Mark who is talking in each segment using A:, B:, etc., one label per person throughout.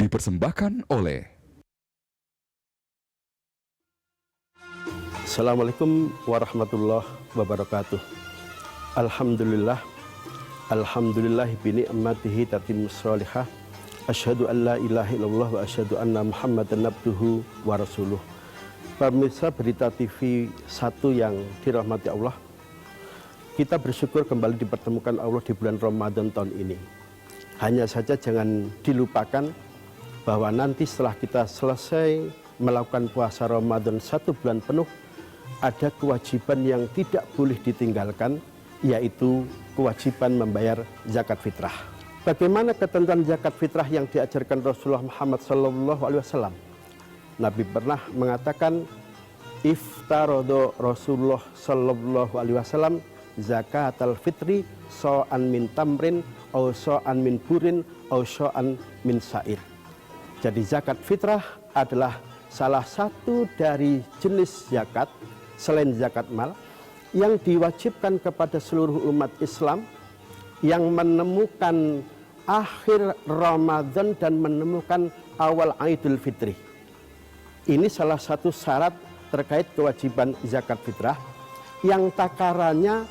A: dipersembahkan oleh
B: Assalamualaikum warahmatullahi wabarakatuh. Alhamdulillah, alhamdulillah bi ni'matihi tatimmus sholihah. Asyhadu an la ilaha illallah wa asyhadu anna Muhammadan abduhu wa rasuluh. Pemirsa Berita TV 1 yang dirahmati Allah, kita bersyukur kembali dipertemukan Allah di bulan Ramadan tahun ini. Hanya saja jangan dilupakan bahwa nanti setelah kita selesai melakukan puasa Ramadan 1 bulan penuh, ada kewajiban yang tidak boleh ditinggalkan, yaitu kewajiban membayar zakat fitrah. Bagaimana ketentuan zakat fitrah yang diajarkan Rasulullah Muhammad SAW? Nabi pernah mengatakan, iftarodo Rasulullah SAW zakat al-fitri so'an min tamrin, au so'an min burin, au so'an min sa'ir. Jadi zakat fitrah adalah salah satu dari jenis zakat selain zakat mal yang diwajibkan kepada seluruh umat Islam yang menemukan akhir Ramadan dan menemukan awal Idul Fitri. Ini salah satu syarat terkait kewajiban zakat fitrah yang takarannya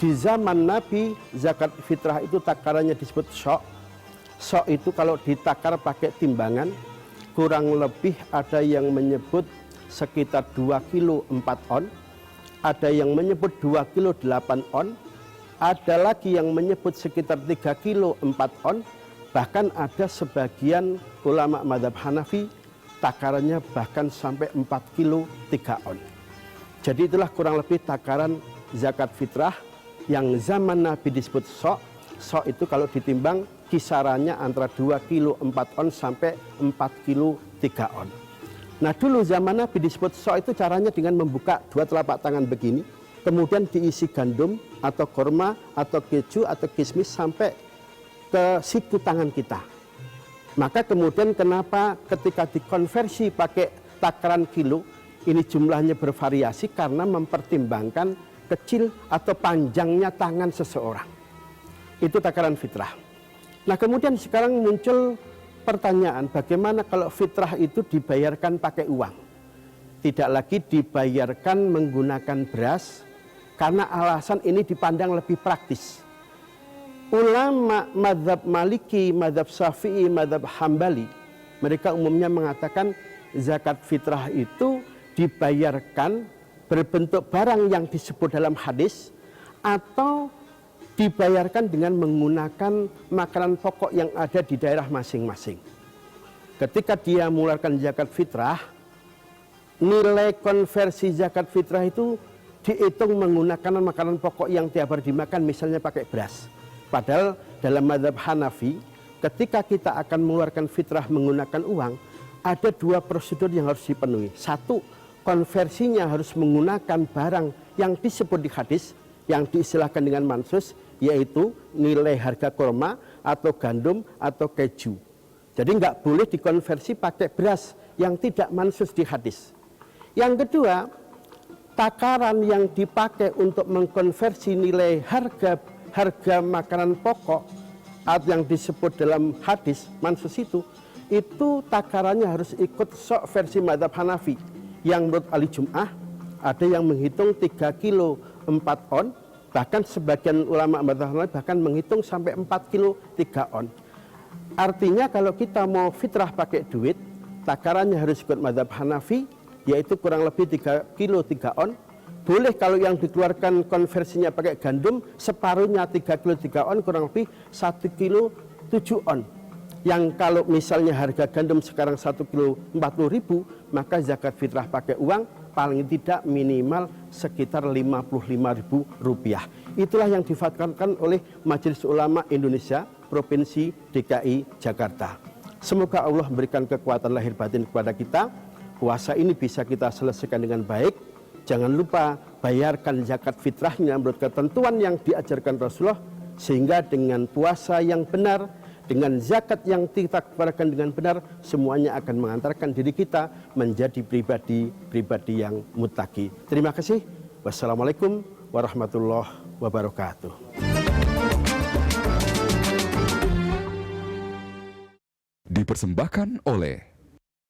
B: di zaman Nabi, zakat fitrah itu takarannya disebut sok. Sok itu kalau ditakar pakai timbangan kurang lebih ada yang menyebut sekitar 2 kilo 4 on, ada yang menyebut 2 kilo 8 on, ada lagi yang menyebut sekitar 3 kilo 4 on, bahkan ada sebagian ulama madhab Hanafi takarannya bahkan sampai 4 kilo 3 on. Jadi itulah kurang lebih takaran zakat fitrah yang zaman Nabi disebut sok. Sok itu kalau ditimbang kisarannya antara 2 kilo 4 on sampai 4 kilo 3 on. Nah dulu zaman Nabi disebut sok itu caranya dengan membuka dua telapak tangan begini, kemudian diisi gandum atau korma atau keju atau kismis sampai ke siku tangan kita. Maka kemudian kenapa ketika dikonversi pakai takaran kilo, ini jumlahnya bervariasi karena mempertimbangkan kecil atau panjangnya tangan seseorang. Itu takaran fitrah. Nah kemudian sekarang muncul pertanyaan, bagaimana kalau fitrah itu dibayarkan pakai uang? Tidak lagi dibayarkan menggunakan beras, karena alasan ini dipandang lebih praktis. Ulama madhab Maliki, madhab Syafi'i, madhab Hambali, mereka umumnya mengatakan zakat fitrah itu dibayarkan berbentuk barang yang disebut dalam hadis, atau dibayarkan dengan menggunakan makanan pokok yang ada di daerah masing-masing. Ketika dia mengeluarkan zakat fitrah, nilai konversi zakat fitrah itu dihitung menggunakan makanan pokok yang tiap hari dimakan, misalnya pakai beras. Padahal dalam mazhab Hanafi, ketika kita akan mengeluarkan fitrah menggunakan uang, ada dua prosedur yang harus dipenuhi. Satu, konversinya harus menggunakan barang yang disebut di hadis, yang diistilahkan dengan mansus, yaitu nilai harga kurma atau gandum atau keju. Jadi nggak boleh dikonversi pakai beras yang tidak mansus di hadis. Yang kedua, takaran yang dipakai untuk mengkonversi nilai harga makanan pokok atau yang disebut dalam hadis mansus itu takarannya harus ikut sok versi mazhab Hanafi, yang menurut ahli Jum'ah ada yang menghitung 3 kilo 4 on, bahkan sebagian ulama mazhab Hanafi bahkan menghitung sampai 4 kilo 3 on. Artinya kalau kita mau fitrah pakai duit, takarannya harus ikut mazhab Hanafi, yaitu kurang lebih 3 kilo 3 on. Boleh kalau yang dikeluarkan konversinya pakai gandum, separuhnya 3 kilo 3 on, kurang lebih 1 kilo 7 on. Yang kalau misalnya harga gandum sekarang 1 kilo 40.000, maka zakat fitrah pakai uang paling tidak minimal sekitar Rp55.000. Itulah yang difatwakan oleh Majelis Ulama Indonesia Provinsi DKI Jakarta. Semoga Allah memberikan kekuatan lahir batin kepada kita. Puasa ini bisa kita selesaikan dengan baik. Jangan lupa bayarkan zakat fitrahnya menurut ketentuan yang diajarkan Rasulullah, sehingga dengan puasa yang benar, dengan zakat yang kita keluarkan dengan benar, semuanya akan mengantarkan diri kita menjadi pribadi yang muttaqi. Terima kasih. Wassalamualaikum warahmatullahi wabarakatuh.
A: dipersembahkan oleh